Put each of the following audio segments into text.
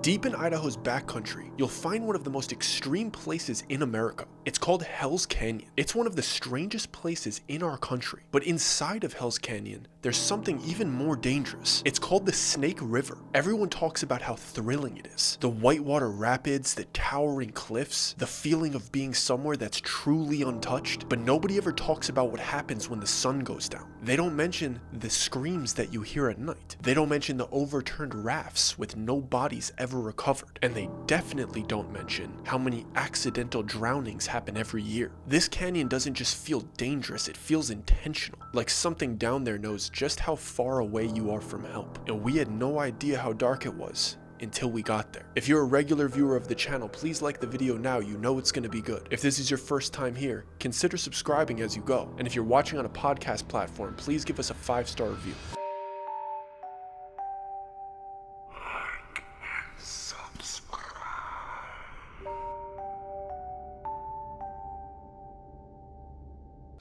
Deep in Idaho's backcountry, you'll find one of the most extreme places in America. It's called Hell's Canyon. It's one of the strangest places in our country. But inside of Hell's Canyon, there's something even more dangerous. It's called the Snake River. Everyone talks about how thrilling it is. The whitewater rapids, the towering cliffs, the feeling of being somewhere that's truly untouched. But nobody ever talks about what happens when the sun goes down. They don't mention the screams that you hear at night. They don't mention the overturned rafts with no bodies ever recovered. And they definitely don't mention how many accidental drownings happen every year. This canyon doesn't just feel dangerous, it feels intentional. Like something down there knows just how far away you are from help. And we had no idea how dark it was until we got there. If you're a regular viewer of the channel, please like the video now, you know it's gonna be good. If this is your first time here, consider subscribing as you go. And if you're watching on a podcast platform, please give us a 5-star review.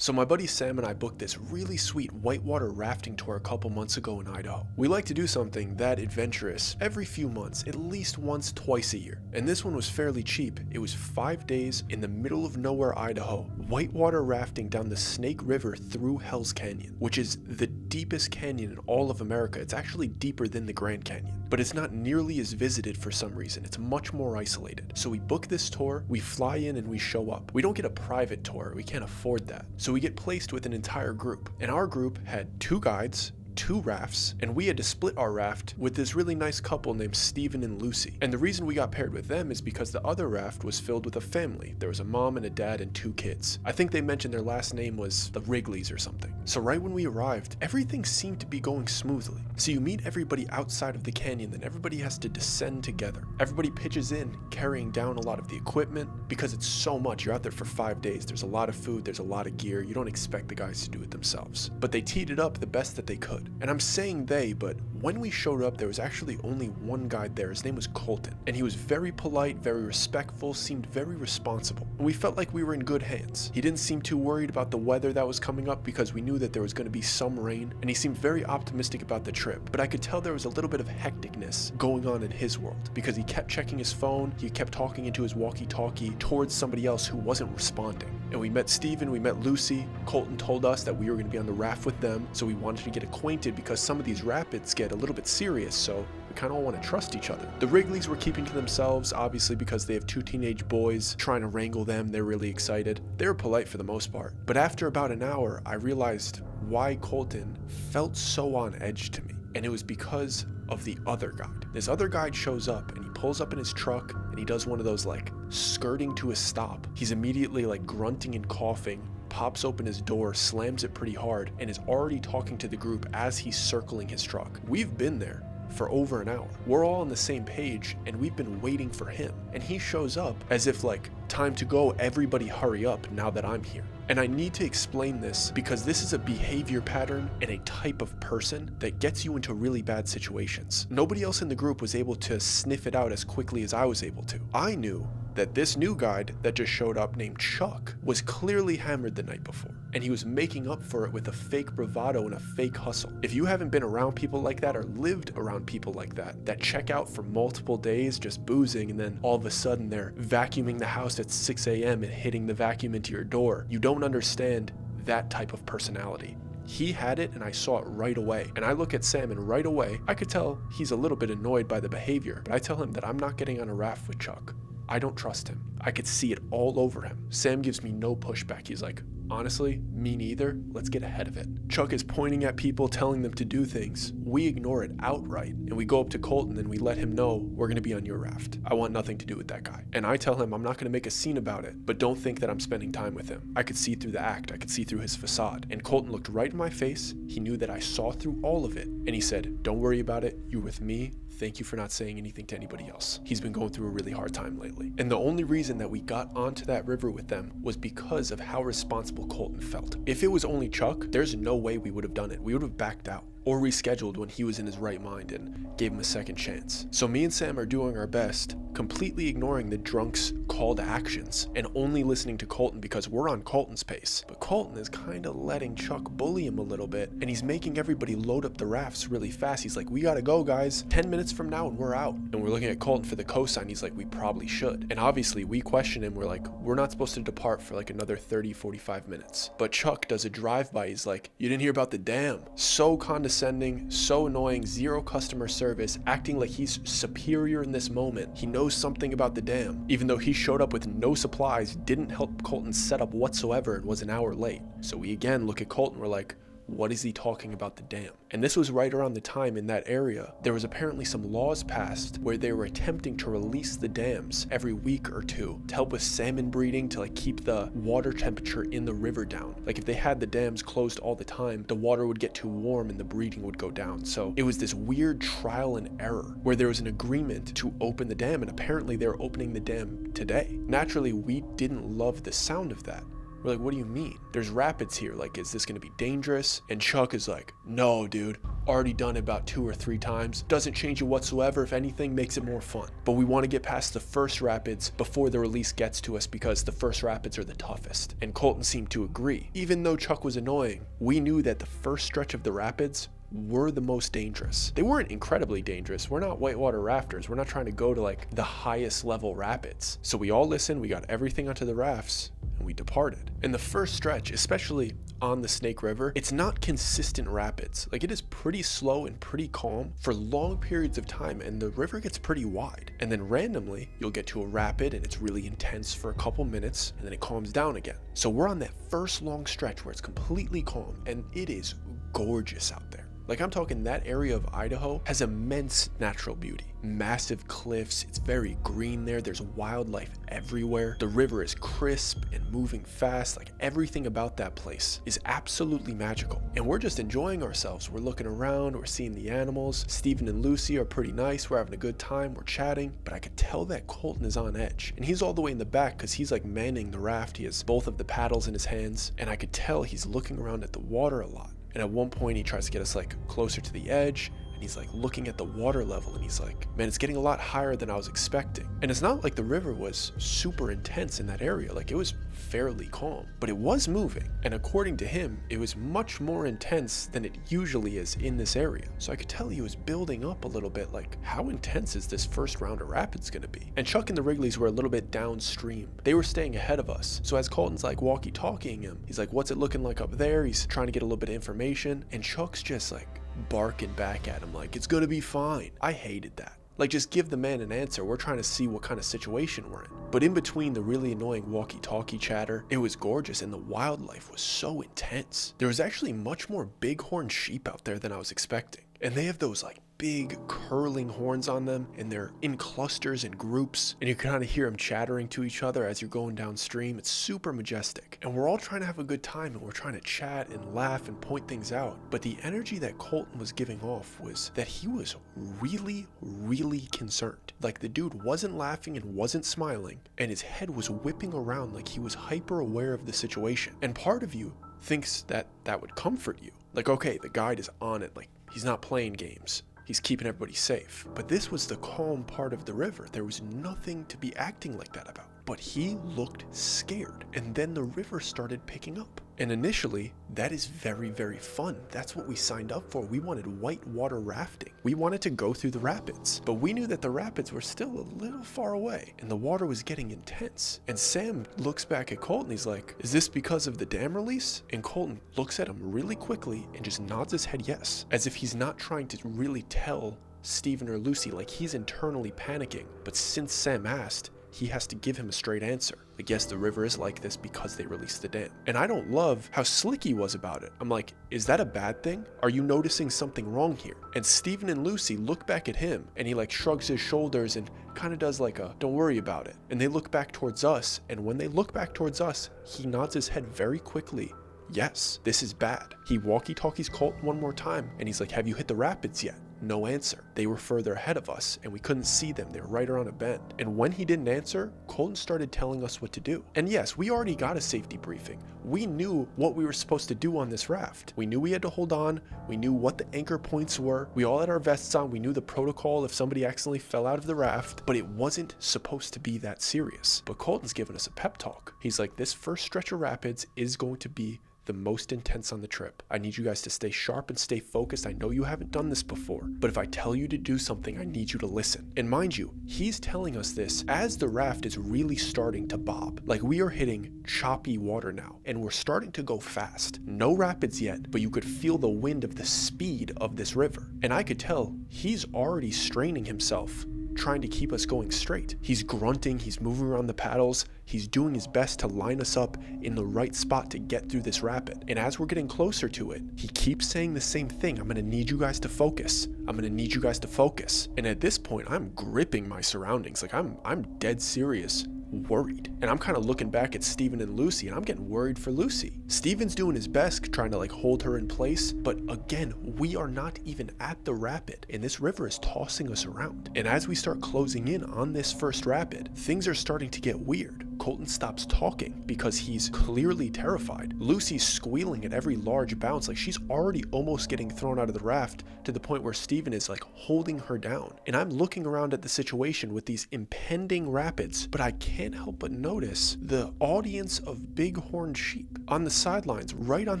So my buddy Sam and I booked this really sweet whitewater rafting tour a couple months ago in Idaho. We like to do something that adventurous every few months, at least once, twice a year. And this one was fairly cheap. It was 5 days in the middle of nowhere, Idaho, whitewater rafting down the Snake River through Hell's Canyon, which is the deepest canyon in all of America. It's actually deeper than the Grand Canyon, but it's not nearly as visited for some reason. It's much more isolated. So we book this tour, we fly in and we show up. We don't get a private tour, we can't afford that. So we get placed with an entire group, and our group had 2 guides, 2 rafts, and we had to split our raft with this really nice couple named Steven and Lucy. And the reason we got paired with them is because the other raft was filled with a family. There was a mom and a dad and 2 kids. I think they mentioned their last name was the Wrigleys or something. So right when we arrived, everything seemed to be going smoothly. So you meet everybody outside of the canyon, then everybody has to descend together. Everybody pitches in, carrying down a lot of the equipment because it's so much. You're out there for 5 days. There's a lot of food, there's a lot of gear. You don't expect the guys to do it themselves. But they teed it up the best that they could. And I'm saying they, but when we showed up, there was actually only one guy there. His name was Colton, and he was very polite, very respectful, seemed very responsible. And we felt like we were in good hands. He didn't seem too worried about the weather that was coming up because we knew that there was going to be some rain, and he seemed very optimistic about the trip. But I could tell there was a little bit of hecticness going on in his world because he kept checking his phone, he kept talking into his walkie-talkie towards somebody else who wasn't responding. And we met Steven, we met Lucy. Colton told us that we were going to be on the raft with them, so we wanted to get acquainted because some of these rapids get a little bit serious, so we kind of all want to trust each other. The Wrigleys were keeping to themselves, obviously because they have 2 teenage boys, trying to wrangle them. They're really excited. They were polite for the most part. But after about an hour, I realized why Colton felt so on edge to me. And it was because of the other guide. This other guide shows up and he pulls up in his truck and he does one of those like skirting to a stop. He's immediately like grunting and coughing, pops open his door, slams it pretty hard, and is already talking to the group as he's circling his truck. We've been there for over an hour. We're all on the same page and we've been waiting for him. And he shows up as if like, time to go, everybody hurry up now that I'm here. And I need to explain this because this is a behavior pattern and a type of person that gets you into really bad situations. Nobody else in the group was able to sniff it out as quickly as I was able to. I knew that this new guide that just showed up named Chuck was clearly hammered the night before, and he was making up for it with a fake bravado and a fake hustle. If you haven't been around people like that or lived around people like that check out for multiple days just boozing and then all of a sudden they're vacuuming the house at 6 a.m. and hitting the vacuum into your door, you don't understand that type of personality. He had it and I saw it right away. And I look at Sam and right away, I could tell he's a little bit annoyed by the behavior, but I tell him that I'm not getting on a raft with Chuck. I don't trust him. I could see it all over him. Sam gives me no pushback. He's like, honestly, me neither. Let's get ahead of it. Chuck is pointing at people, telling them to do things. We ignore it outright, and we go up to Colton and we let him know we're going to be on your raft. I want nothing to do with that guy. And I tell him I'm not going to make a scene about it, but don't think that I'm spending time with him. I could see through the act. I could see through his facade. And Colton looked right in my face. He knew that I saw through all of it. And he said, don't worry about it. You're with me. Thank you for not saying anything to anybody else. He's been going through a really hard time lately. And the only reason that we got onto that river with them was because of how responsible Colton felt. If it was only Chuck, there's no way we would have done it. We would have backed out. or rescheduled when he was in his right mind and gave him a second chance. So me and Sam are doing our best, completely ignoring the drunk's call to actions and only listening to Colton because we're on Colton's pace. But Colton is kind of letting Chuck bully him a little bit, and he's making everybody load up the rafts really fast. He's like, we gotta go, guys, 10 minutes from now and we're out. And we're looking at Colton for the cosign. He's like, we probably should. And obviously we question him. We're like, we're not supposed to depart for like another 30-45 minutes. But Chuck does a drive-by. He's like, you didn't hear about the dam. So condescending, so annoying, zero customer service, acting like he's superior in this moment. He knows something about the dam, even though he showed up with no supplies, didn't help Colton set up whatsoever, and was an hour late. So we again look at Colton, we're like, what is he talking about the dam? And this was right around the time in that area there was apparently some laws passed where they were attempting to release the dams every week or two to help with salmon breeding, to like keep the water temperature in the river down. Like if they had the dams closed all the time, the water would get too warm and the breeding would go down. So it was this weird trial and error where there was an agreement to open the dam, and apparently they're opening the dam today. Naturally, we didn't love the sound of that. We're like, what do you mean? There's rapids here. Like, is this going to be dangerous? And Chuck is like, no, dude. Already done it about 2 or 3 times. Doesn't change it whatsoever. If anything, makes it more fun. But we want to get past the first rapids before the release gets to us because the first rapids are the toughest. And Colton seemed to agree. Even though Chuck was annoying, we knew that the first stretch of the rapids were the most dangerous. They weren't incredibly dangerous. We're not whitewater rafters. We're not trying to go to like the highest level rapids. So we all listened, we got everything onto the rafts, and we departed. In the first stretch, especially on the Snake River, it's not consistent rapids. Like it is pretty slow and pretty calm for long periods of time, and the river gets pretty wide. And then randomly, you'll get to a rapid and it's really intense for a couple minutes, and then it calms down again. So we're on that first long stretch where it's completely calm, and it is gorgeous out there. Like I'm talking, that area of Idaho has immense natural beauty. Massive cliffs, it's very green there, there's wildlife everywhere. The river is crisp and moving fast, like everything about that place is absolutely magical. And we're just enjoying ourselves. We're looking around, we're seeing the animals. Steven and Lucy are pretty nice, we're having a good time, we're chatting. But I could tell that Colton is on edge. And he's all the way in the back because he's like manning the raft. He has both of the paddles in his hands. And I could tell he's looking around at the water a lot. And at one point he tries to get us like closer to the edge, and he's like looking at the water level, and he's like, man, it's getting a lot higher than I was expecting. And it's not like the river was super intense in that area. Like it was fairly calm, but it was moving. And according to him, it was much more intense than it usually is in this area. So I could tell he was building up a little bit, like how intense is this first round of rapids gonna be? And Chuck and the Wrigleys were a little bit downstream. They were staying ahead of us. So as Colton's like walkie-talkieing him, he's like, what's it looking like up there? He's trying to get a little bit of information, and Chuck's just like barking back at him like, it's gonna be fine. I hated that. Like, just give the man an answer. We're trying to see what kind of situation we're in. But in between the really annoying walkie-talkie chatter, it was gorgeous, and the wildlife was so intense. There was actually much more bighorn sheep out there than I was expecting. And they have those like big curling horns on them, and they're in clusters and groups, and you can kind of hear them chattering to each other as you're going downstream. It's super majestic, and we're all trying to have a good time, and we're trying to chat and laugh and point things out. But the energy that Colton was giving off was that he was really concerned. Like the dude wasn't laughing and wasn't smiling, and his head was whipping around like he was hyper aware of the situation. And part of you thinks that that would comfort you. Like, okay, the guide is on it, like he's not playing games. He's keeping everybody safe. But this was the calm part of the river. There was nothing to be acting like that about. But he looked scared. And then the river started picking up. And initially, that is very fun. That's what we signed up for. We wanted whitewater rafting. We wanted to go through the rapids. But we knew that the rapids were still a little far away, and the water was getting intense. And Sam looks back at Colton. He's like, is this because of the dam release? And Colton looks at him really quickly and just nods his head yes, as if he's not trying to really tell Steven or Lucy, like he's internally panicking. But since Sam asked, he has to give him a straight answer. Like, yes, the river is like this because they released the dam. And I don't love how slick he was about it. I'm like, is that a bad thing? Are you noticing something wrong here? And Steven and Lucy look back at him, and he like shrugs his shoulders and kind of does like a, don't worry about it. And they look back towards us, and when they look back towards us, he nods his head very quickly. Yes, this is bad. He walkie-talkies Colton one more time, and he's like, have you hit the rapids yet? no answer. They were further ahead of us and we couldn't see them. They were right around a bend. And when he didn't answer, Colton started telling us what to do. And yes, we already got a safety briefing. We knew what we were supposed to do on this raft. We knew we had to hold on. We knew what the anchor points were. We all had our vests on. We knew the protocol if somebody accidentally fell out of the raft, but it wasn't supposed to be that serious. But Colton's giving us a pep talk. He's like, this first stretch of rapids is going to be the most intense on the trip. I need you guys to stay sharp and stay focused. I know you haven't done this before, but if I tell you to do something, I need you to listen. And mind you, he's telling us this as the raft is really starting to bob. Like we are hitting choppy water now, and we're starting to go fast. No rapids yet, but you could feel the wind of the speed of this river. And I could tell he's already straining himself, trying to keep us going straight. He's grunting, he's moving around the paddles, he's doing his best to line us up in the right spot to get through this rapid. And as we're getting closer to it, he keeps saying the same thing. I'm gonna need you guys to focus. I'm gonna need you guys to focus. And at this point, I'm gripping my surroundings. Like I'm dead serious, worried. And I'm kind of looking back at Steven and Lucy, and I'm getting worried for Lucy. Steven's doing his best trying to like hold her in place, but again, we are not even at the rapid, and this river is tossing us around. And as we start closing in on this first rapid, things are starting to get weird. Colton stops talking because he's clearly terrified. Lucy's squealing at every large bounce, like she's already almost getting thrown out of the raft, to the point where Steven is like holding her down. And I'm looking around at the situation with these impending rapids, but I can't help but notice the audience of bighorn sheep on the sidelines, right on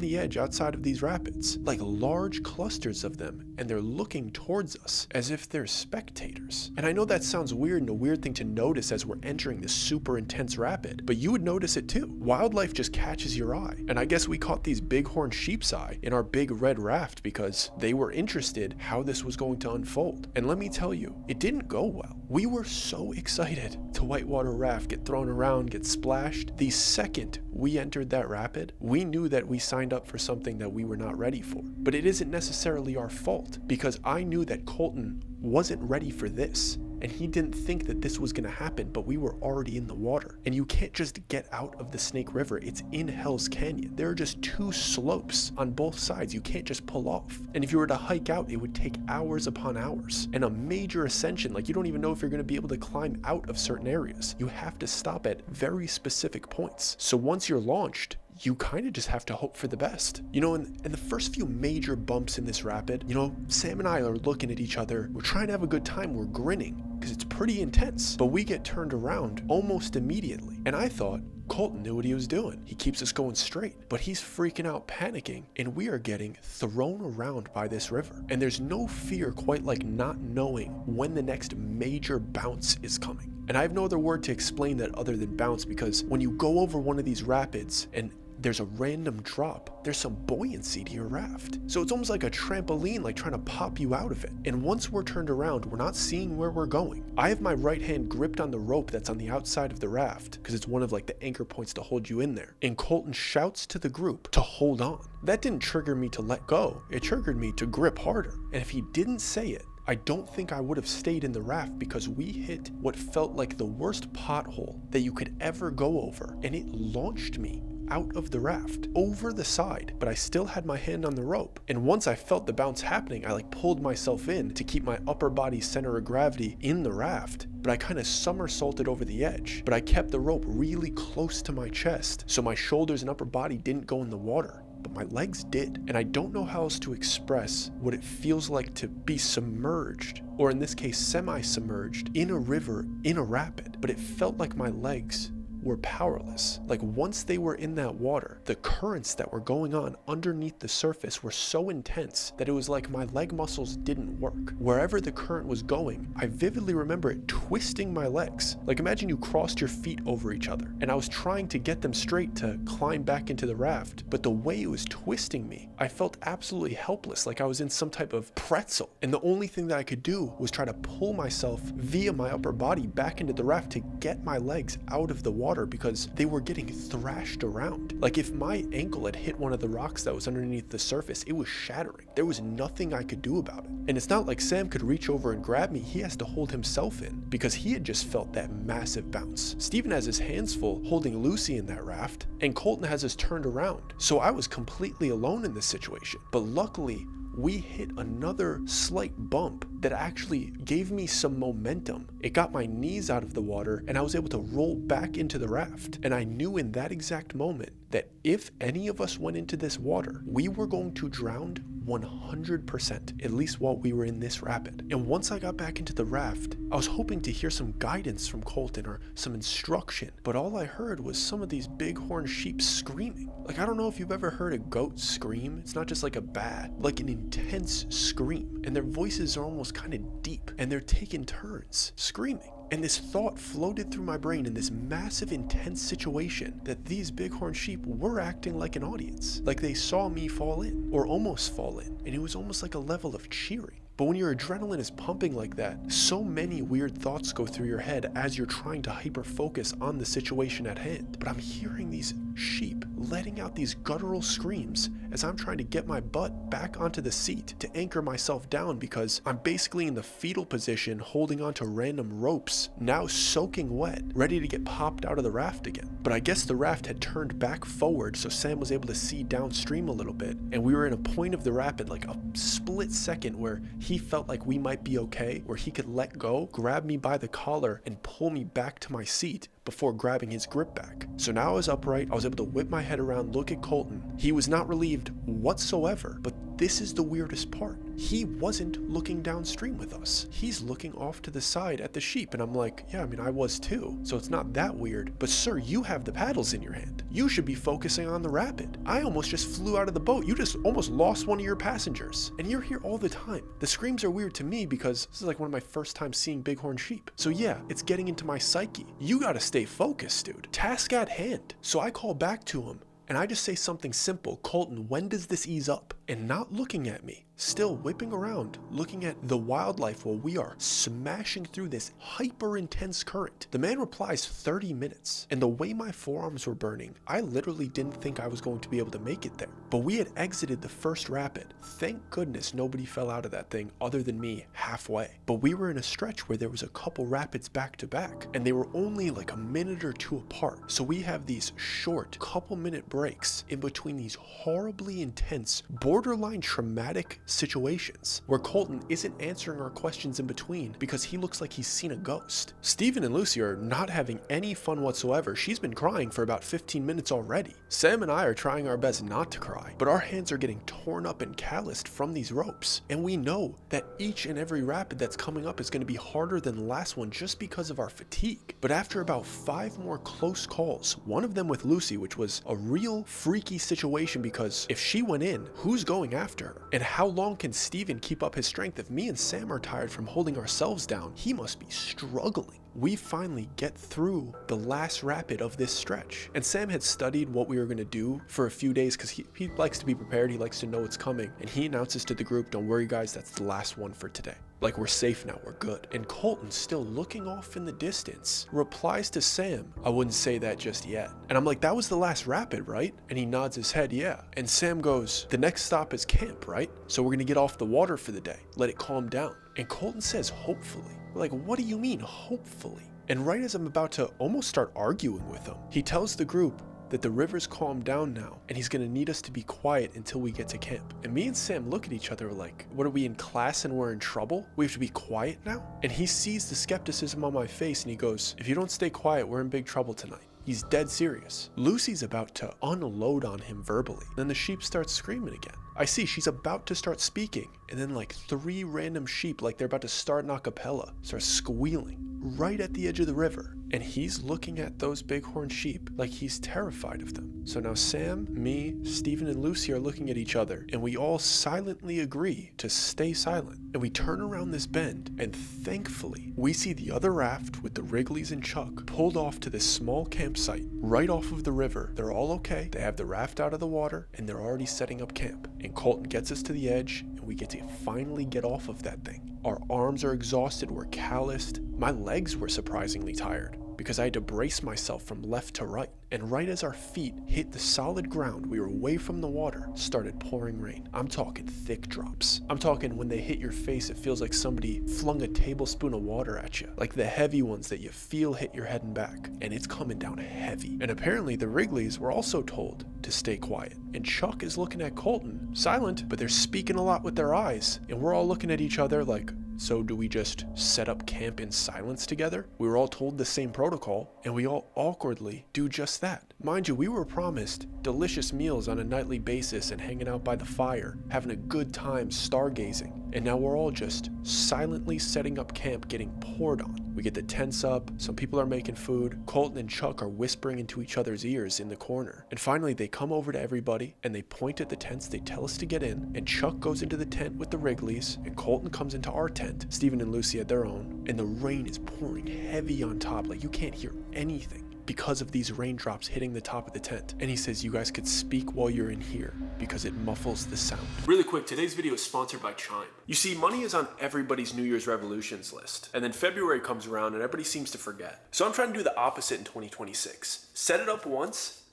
the edge outside of these rapids, like large clusters of them, and they're looking towards us as if they're spectators. And I know that sounds weird and a weird thing to notice as we're entering this super intense rapid, but you would notice it too. Wildlife just catches your eye. And I guess we caught these bighorn sheep's eye in our big red raft because they were interested how this was going to unfold. And let me tell you, it didn't go well. We were so excited to whitewater raft, get thrown around, get splashed. The second we entered that rapid, we knew that we signed up for something that we were not ready for. But it isn't necessarily our fault, because I knew that Colton wasn't ready for this. And he didn't think that this was gonna happen, but we were already in the water. And you can't just get out of the Snake River. It's in Hell's Canyon. There are just two slopes on both sides. You can't just pull off. And if you were to hike out, it would take hours upon hours. And a major ascension, like you don't even know if you're gonna be able to climb out of certain areas. You have to stop at very specific points. So once you're launched, you kind of just have to hope for the best. You know, in the first few major bumps in this rapid, you know, Sam and I are looking at each other. We're trying to have a good time. We're grinning because it's pretty intense. But we get turned around almost immediately. And I thought Colton knew what he was doing. He keeps us going straight, but he's freaking out, panicking, and we are getting thrown around by this river. And there's no fear quite like not knowing when the next major bounce is coming. And I have no other word to explain that other than bounce, because when you go over one of these rapids and there's a random drop, there's some buoyancy to your raft. So it's almost like a trampoline, like trying to pop you out of it. And once we're turned around, we're not seeing where we're going. I have my right hand gripped on the rope that's on the outside of the raft, because it's one of like the anchor points to hold you in there. And Colton shouts to the group to hold on. That didn't trigger me to let go. It triggered me to grip harder. And if he didn't say it, I don't think I would have stayed in the raft, because we hit what felt like the worst pothole that you could ever go over. And it launched me out of the raft, over the side, but I still had my hand on the rope. And once I felt the bounce happening, I like pulled myself in to keep my upper body center of gravity in the raft, but I kind of somersaulted over the edge. But I kept the rope really close to my chest, so my shoulders and upper body didn't go in the water, but my legs did. And I don't know how else to express what it feels like to be submerged, or in this case, semi-submerged, in a river, in a rapid, but it felt like my legs were powerless. Like once they were in that water, the currents that were going on underneath the surface were so intense that it was like my leg muscles didn't work. Wherever the current was going, I vividly remember it twisting my legs. Like imagine you crossed your feet over each other, and I was trying to get them straight to climb back into the raft, but the way it was twisting me, I felt absolutely helpless, like I was in some type of pretzel. And the only thing that I could do was try to pull myself via my upper body back into the raft to get my legs out of the water, because they were getting thrashed around. Like if my ankle had hit one of the rocks that was underneath the surface, it was shattering. There was nothing I could do about it. And it's not like Sam could reach over and grab me. He has to hold himself in, because he had just felt that massive bounce. Steven has his hands full holding Lucy in that raft, and Colton has us turned around. So I was completely alone in this situation. But luckily, we hit another slight bump that actually gave me some momentum. It got my knees out of the water and I was able to roll back into the raft. And I knew in that exact moment that if any of us went into this water, we were going to drown 100%, at least while we were in this rapid. And once I got back into the raft, I was hoping to hear some guidance from Colton or some instruction, but all I heard was some of these bighorn sheep screaming. Like, I don't know if you've ever heard a goat scream. It's not just like a baa, like an intense scream. And their voices are almost kind of deep and they're taking turns screaming. And this thought floated through my brain in this massive, intense situation that these bighorn sheep were acting like an audience, like they saw me fall in or almost fall in. And it was almost like a level of cheering. But when your adrenaline is pumping like that, so many weird thoughts go through your head as you're trying to hyper focus on the situation at hand. But I'm hearing these sheep letting out these guttural screams as I'm trying to get my butt back onto the seat to anchor myself down, because I'm basically in the fetal position holding onto random ropes, now soaking wet, ready to get popped out of the raft again. But I guess the raft had turned back forward, so Sam was able to see downstream a little bit, and we were in a point of the rapid, like a split second, where he felt like we might be okay, where he could let go, grab me by the collar, and pull me back to my seat before grabbing his grip back. So now I was upright, I was able to whip my head around, look at Colton. He was not relieved whatsoever, but this is the weirdest part. He wasn't looking downstream with us. He's looking off to the side at the sheep, and I'm like, yeah, I mean, I was too, so it's not that weird. But sir, you have the paddles in your hand. You should be focusing on the rapid. I almost just flew out of the boat. You just almost lost one of your passengers, and you're here all the time. The screams are weird to me because this is like one of my first times seeing bighorn sheep. So yeah, it's getting into my psyche. You gotta stay focused, dude. Task at hand. So I call back to him, and I just say something simple. Colton, when does this ease up? And not looking at me, still whipping around, looking at the wildlife while we are smashing through this hyper intense current. The man replies 30 minutes. And the way my forearms were burning, I literally didn't think I was going to be able to make it there. But we had exited the first rapid. Thank goodness nobody fell out of that thing other than me halfway. But we were in a stretch where there was a couple rapids back to back, and they were only like a minute or two apart. So we have these short couple minute breaks in between these horribly intense, borderline traumatic situations where Colton isn't answering our questions in between because he looks like he's seen a ghost. Steven and Lucy are not having any fun whatsoever. She's been crying for about 15 minutes already. Sam and I are trying our best not to cry, but our hands are getting torn up and calloused from these ropes. And we know that each and every rapid that's coming up is going to be harder than the last one just because of our fatigue. But after about 5 more close calls, one of them with Lucy, which was a real freaky situation because if she went in, who's going after her? And how long can Steven keep up his strength? If me and Sam are tired from holding ourselves down, he must be struggling. We finally get through the last rapid of this stretch. And Sam had studied what we were going to do for a few days because he likes to be prepared. He likes to know what's coming. And he announces to the group, don't worry guys, that's the last one for today. Like, we're safe now, we're good. And Colton, still looking off in the distance, replies to Sam, I wouldn't say that just yet. And I'm like, that was the last rapid, right? And he nods his head, yeah. And Sam goes, the next stop is camp, right? So we're gonna get off the water for the day. Let it calm down. And Colton says, hopefully. We're like, what do you mean, hopefully? And right as I'm about to almost start arguing with him, he tells the group that the river's calmed down now and he's gonna need us to be quiet until we get to camp. And me and Sam look at each other like, what, are we in class and we're in trouble? We have to be quiet now? And he sees the skepticism on my face and he goes, if you don't stay quiet, we're in big trouble tonight. He's dead serious. Lucy's about to unload on him verbally. Then the sheep starts screaming again. I see she's about to start speaking, and then like 3 random sheep, like they're about to start an acapella, start squealing right at the edge of the river. And he's looking at those bighorn sheep like he's terrified of them. So now Sam, me, Steven, and Lucy are looking at each other, and we all silently agree to stay silent. And we turn around this bend, and thankfully, we see the other raft with the Wrigleys and Chuck pulled off to this small campsite right off of the river. They're all okay. They have the raft out of the water, and they're already setting up camp. And Colton gets us to the edge, and we get to finally get off of that thing. Our arms are exhausted, we're calloused. My legs were surprisingly tired. because I had to brace myself from left to right. And right as our feet hit the solid ground, we were away from the water, started pouring rain. I'm talking thick drops. I'm talking when they hit your face, it feels like somebody flung a tablespoon of water at you. Like the heavy ones that you feel hit your head and back. And it's coming down heavy. And apparently the Wrigleys were also told to stay quiet. And Chuck is looking at Colton, silent, but they're speaking a lot with their eyes. And we're all looking at each other like, so do we just set up camp in silence together? We were all told the same protocol, and we all awkwardly do just that. Mind you, we were promised delicious meals on a nightly basis and hanging out by the fire, having a good time stargazing. And now we're all just silently setting up camp, getting poured on. We get the tents up, some people are making food, Colton and Chuck are whispering into each other's ears in the corner. And finally they come over to everybody and they point at the tents, they tell us to get in, and Chuck goes into the tent with the Wrigleys, and Colton comes into our tent, Stephen and Lucy at their own, and the rain is pouring heavy on top, like you can't hear anything because of these raindrops hitting the top of the tent. And he says you guys could speak while you're in here because it muffles the sound. Really quick, today's video is sponsored by Chime. You see, money is on everybody's New Year's resolutions list, and then February comes around and everybody seems to forget. So I'm trying to do the opposite in 2026. Set it up once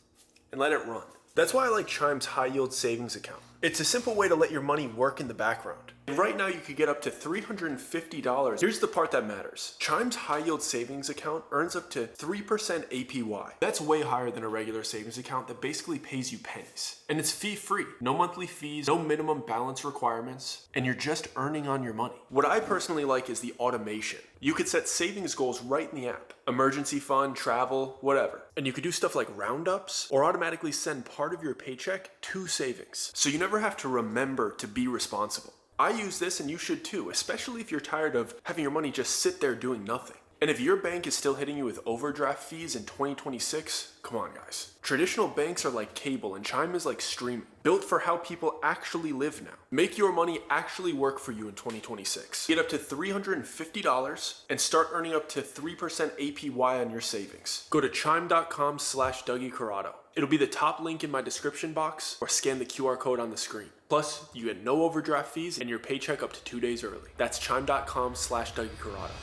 and let it run. That's why I like Chime's high yield savings account. It's a simple way to let your money work in the background. And right now you could get up to $350. Here's the part that matters. Chime's high yield savings account earns up to 3% APY. That's way higher than a regular savings account that basically pays you pennies. And it's fee free. No monthly fees, no minimum balance requirements, and you're just earning on your money. What I personally like is the automation. You could set savings goals right in the app. Emergency fund, travel, whatever. And you could do stuff like roundups or automatically send part of your paycheck to savings. So you never have to remember to be responsible. I use this and you should too, especially if you're tired of having your money just sit there doing nothing. And if your bank is still hitting you with overdraft fees in 2026, come on guys. Traditional banks are like cable and Chime is like streaming, built for how people actually live now. Make your money actually work for you in 2026. Get up to $350 and start earning up to 3% APY on your savings. Go to chime.com/Dougie Corrado. It'll be the top link in my description box or scan the QR code on the screen. Plus, you get no overdraft fees and your paycheck up to 2 days early. That's chime.com/Dougie Corrado.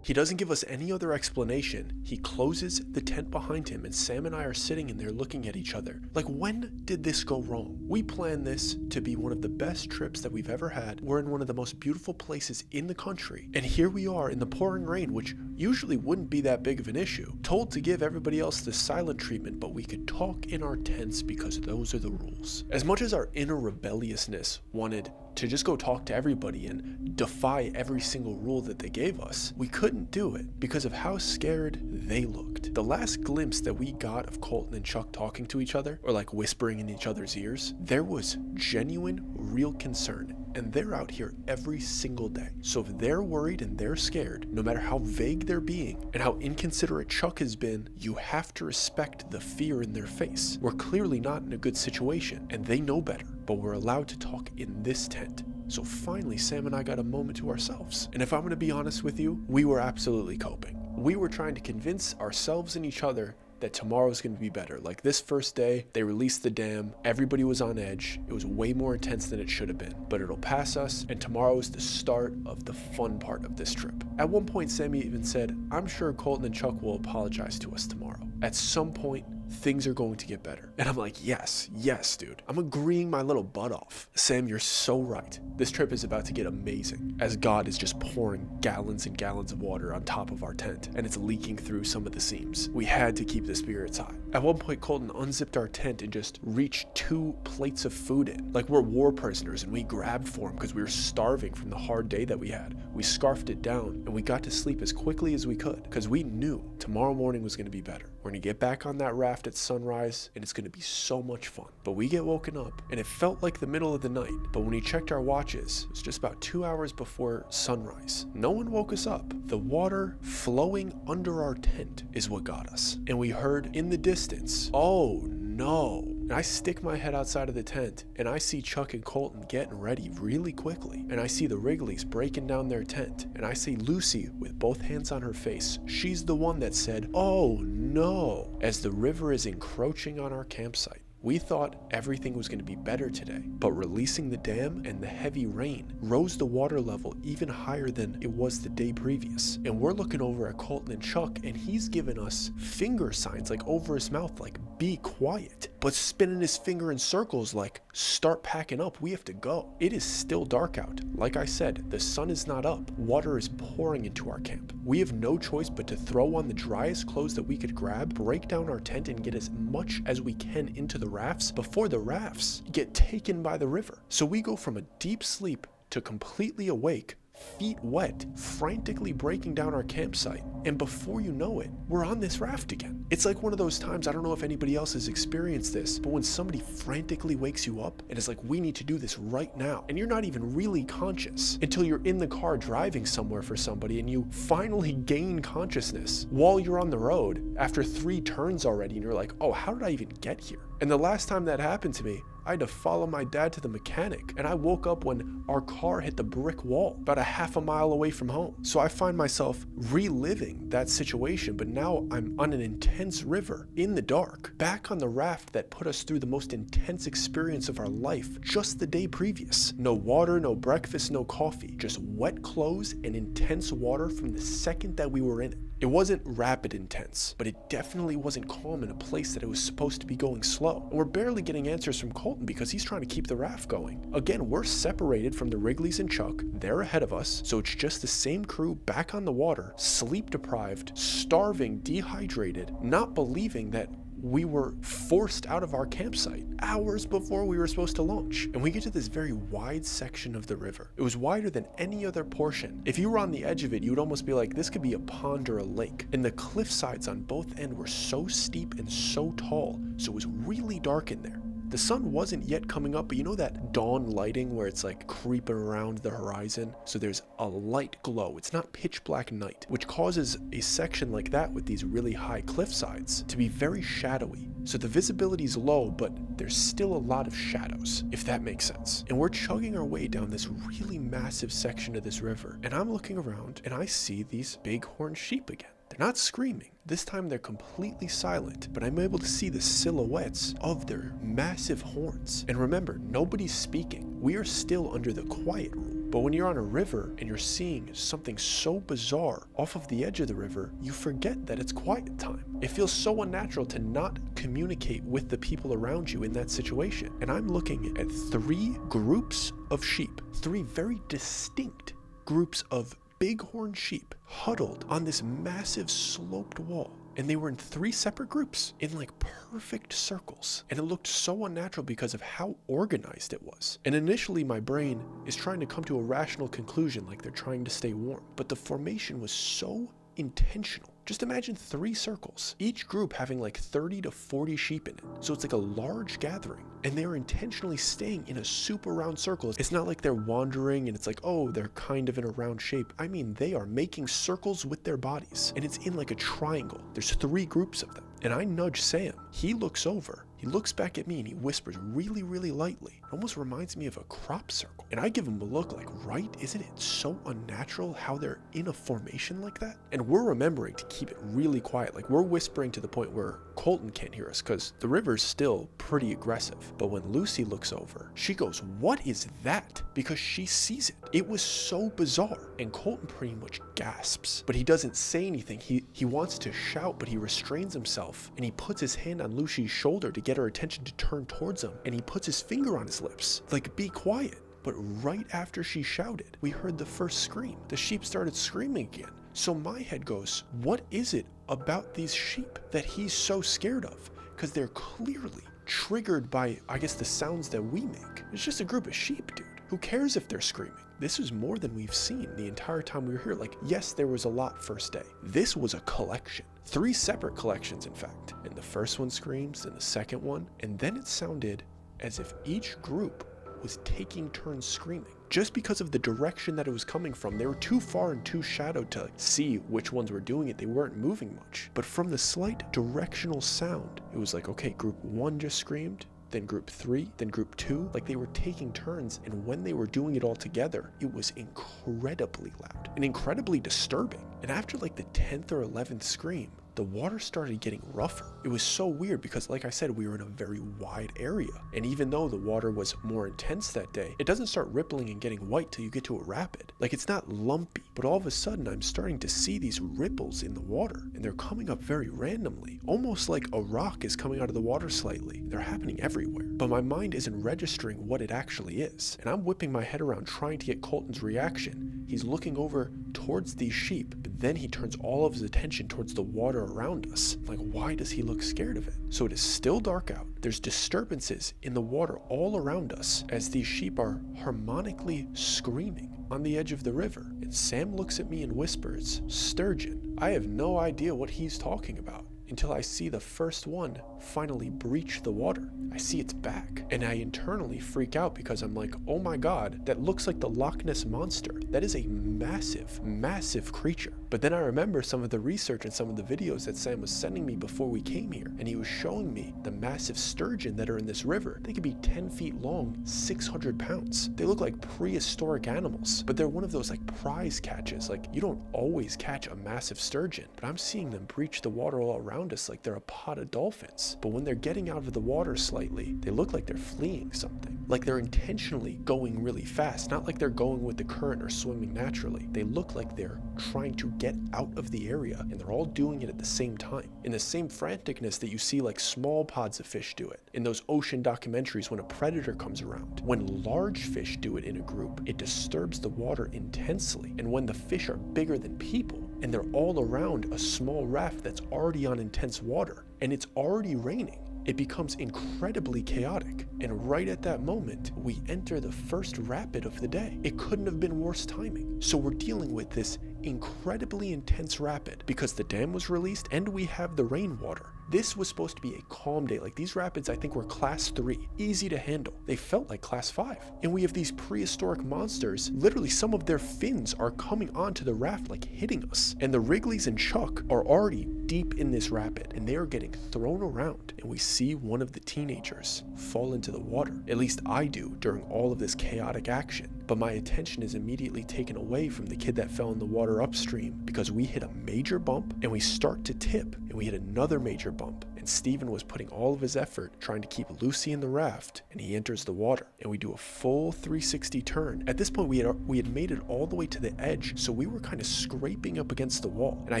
He doesn't give us any other explanation. He closes the tent behind him and Sam and I are sitting in there looking at each other. Like, when did this go wrong? We planned this to be one of the best trips that we've ever had. We're in one of the most beautiful places in the country. And here we are in the pouring rain, which usually wouldn't be that big of an issue. Told to give everybody else the silent treatment, but we could talk in our tents because those are the rules. As much as our inner rebelliousness wanted to just go talk to everybody and defy every single rule that they gave us, we couldn't do it because of how scared they looked. The last glimpse that we got of Colton and Chuck talking to each other, or like whispering in each other's ears, there was genuine, real concern, and they're out here every single day. So if they're worried and they're scared, no matter how vague they're being and how inconsiderate Chuck has been, you have to respect the fear in their face. We're clearly not in a good situation, and they know better, but we're allowed to talk in this tent. So finally, Sam and I got a moment to ourselves. And if I'm gonna be honest with you, we were absolutely coping. We were trying to convince ourselves and each other that tomorrow's gonna be better. Like this first day, they released the dam, everybody was on edge, it was way more intense than it should have been, but it'll pass us, and tomorrow is the start of the fun part of this trip. At one point, Sammy even said, I'm sure Colton and Chuck will apologize to us tomorrow. At some point, things are going to get better. And I'm like, yes, dude. I'm agreeing my little butt off. Sam, you're so right. This trip is about to get amazing as God is just pouring gallons and gallons of water on top of our tent and it's leaking through some of the seams. We had to keep the spirits high. At one point, Colton unzipped our tent and just reached 2 plates of food in. Like we're war prisoners, and we grabbed for them because we were starving from the hard day that we had. We scarfed it down and we got to sleep as quickly as we could because we knew tomorrow morning was going to be better. We're going to get back on that raft at sunrise and it's going to be so much fun. But we get woken up and it felt like the middle of the night, but when we checked our watches, it was just about 2 hours before sunrise. No one woke us up. The water flowing under our tent is what got us. And we heard in the distance, oh no. And I stick my head outside of the tent and I see Chuck and Colton getting ready really quickly. And I see the Wrigleys breaking down their tent. And I see Lucy with both hands on her face. She's the one that said, oh no, as the river is encroaching on our campsite. We thought everything was going to be better today, but releasing the dam and the heavy rain rose the water level even higher than it was the day previous. And we're looking over at Colton and Chuck, and he's giving us finger signs like over his mouth, like be quiet, but spinning his finger in circles like start packing up, we have to go. It is still dark out. Like I said, the sun is not up. Water is pouring into our camp. We have no choice but to throw on the driest clothes that we could grab, break down our tent, and get as much as we can into the rafts before the rafts get taken by the river. So we go from a deep sleep to completely awake, feet wet, frantically breaking down our campsite, and before you know it, we're on this raft again. It's like one of those times, I don't know if anybody else has experienced this, but when somebody frantically wakes you up and is like, we need to do this right now, and you're not even really conscious until you're in the car driving somewhere for somebody and you finally gain consciousness while you're on the road after 3 turns already, and you're like, oh, how did I even get here? And the last time that happened to me, I had to follow my dad to the mechanic, and I woke up when our car hit the brick wall about a half a mile away from home. So I find myself reliving that situation, but now I'm on an intense river in the dark, back on the raft that put us through the most intense experience of our life just the day previous. No water, no breakfast, no coffee, just wet clothes and intense water from the second that we were in it. It wasn't rapid intense, but it definitely wasn't calm in a place that it was supposed to be going slow. And we're barely getting answers from Colton because he's trying to keep the raft going. Again, we're separated from the Wrigleys and Chuck. They're ahead of us, so it's just the same crew back on the water, sleep deprived, starving, dehydrated, not believing that we were forced out of our campsite hours before we were supposed to launch. And we get to this very wide section of the river. It was wider than any other portion. If you were on the edge of it, you would almost be like, this could be a pond or a lake. And the cliff sides on both ends were so steep and so tall, so it was really dark in there. The sun wasn't yet coming up, but you know that dawn lighting where it's like creeping around the horizon? So there's a light glow. It's not pitch black night, which causes a section like that with these really high cliff sides to be very shadowy. So the visibility is low, but there's still a lot of shadows, if that makes sense. And we're chugging our way down this really massive section of this river, and I'm looking around and I see these bighorn sheep again. They're not screaming. This time they're completely silent, but I'm able to see the silhouettes of their massive horns. And remember, nobody's speaking. We are still under the quiet rule. But when you're on a river and you're seeing something so bizarre off of the edge of the river, you forget that it's quiet time. It feels so unnatural to not communicate with the people around you in that situation. And I'm looking at 3 groups of sheep, 3 very distinct groups of bighorn sheep huddled on this massive sloped wall. And they were in 3 separate groups in like perfect circles. And it looked so unnatural because of how organized it was. And initially my brain is trying to come to a rational conclusion, like they're trying to stay warm. But the formation was so intentional. Just imagine 3 circles, each group having like 30 to 40 sheep in it. So it's like a large gathering, and they're intentionally staying in a super round circle. It's not like they're wandering and it's like, oh, they're kind of in a round shape. I mean, they are making circles with their bodies, and it's in like a triangle. There's 3 groups of them. And I nudge Sam. He looks over. He looks back at me and he whispers really, really lightly. It almost reminds me of a crop circle. And I give him a look like, right? Isn't it so unnatural how they're in a formation like that? And we're remembering to keep it really quiet. Like we're whispering to the point where Colton can't hear us because the river's still pretty aggressive. But when Lucy looks over, she goes, what is that? Because she sees it. It was so bizarre. And Colton pretty much gasps, but he doesn't say anything. He wants to shout, but he restrains himself and he puts his hand on Lucy's shoulder to get her attention to turn towards him, and he puts his finger on his lips, like, be quiet. But right after she shouted, we heard the first scream. The sheep started screaming again. So my head goes, what is it about these sheep that he's so scared of? Because they're clearly triggered by, I guess, the sounds that we make. It's just a group of sheep, dude. Who cares if they're screaming? This was more than we've seen the entire time we were here. Like, yes, there was a lot first day. This was a collection. 3 separate collections, in fact. And the first one screams, and the second one. And then it sounded as if each group was taking turns screaming. Just because of the direction that it was coming from, they were too far and too shadowed to see which ones were doing it. They weren't moving much. But from the slight directional sound, it was like, okay, group 1 just screamed, then group 3, then group 2, like they were taking turns, and when they were doing it all together, it was incredibly loud and incredibly disturbing. And after like the 10th or 11th scream, the water started getting rougher. It was so weird because, like I said, we were in a very wide area. And even though the water was more intense that day, it doesn't start rippling and getting white till you get to a rapid. Like, it's not lumpy, but all of a sudden I'm starting to see these ripples in the water, and they're coming up very randomly, almost like a rock is coming out of the water slightly. They're happening everywhere, but my mind isn't registering what it actually is. And I'm whipping my head around trying to get Colton's reaction. He's looking over towards these sheep, but then he turns all of his attention towards the water around us. Like, why does he look scared of it? So it is still dark out. There's disturbances in the water all around us as these sheep are harmonically screaming on the edge of the river. And Sam looks at me and whispers, "Sturgeon." I have no idea what he's talking about until I see the first one finally breach the water. I see its back, and I internally freak out because I'm like, oh my god, that looks like the Loch Ness Monster. That is a massive, massive creature. But then I remember some of the research and some of the videos that Sam was sending me before we came here, and he was showing me the massive sturgeon that are in this river. They could be 10 feet long, 600 pounds. They look like prehistoric animals, but they're one of those like prize catches. Like, you don't always catch a massive sturgeon, but I'm seeing them breach the water all around us like they're a pod of dolphins. But when they're getting out of the water slightly, they look like they're fleeing something. Like they're intentionally going really fast, not like they're going with the current or swimming naturally. They look like they're trying to get out of the area, and they're all doing it at the same time, in the same franticness that you see like small pods of fish do it in those ocean documentaries when a predator comes around. When large fish do it in a group, it disturbs the water intensely, and when the fish are bigger than people and they're all around a small raft that's already on intense water and it's already raining, it becomes incredibly chaotic. And right at that moment, we enter the first rapid of the day. It couldn't have been worse timing. So we're dealing with this incredibly intense rapid because the dam was released and we have the rainwater. This was supposed to be a calm day. Like, these rapids, I think, were class 3, easy to handle. They felt like class 5. And we have these prehistoric monsters. Literally, some of their fins are coming onto the raft, like hitting us. And the Wrigleys and Chuck are already deep in this rapid, and they are getting thrown around. And we see one of the teenagers fall into the water. At least I do during all of this chaotic action. But my attention is immediately taken away from the kid that fell in the water upstream because we hit a major bump and we start to tip, and we hit another major bump. And Steven was putting all of his effort trying to keep Lucy in the raft, and he enters the water, and we do a full 360 turn. At this point, we had made it all the way to the edge, so we were kind of scraping up against the wall. And I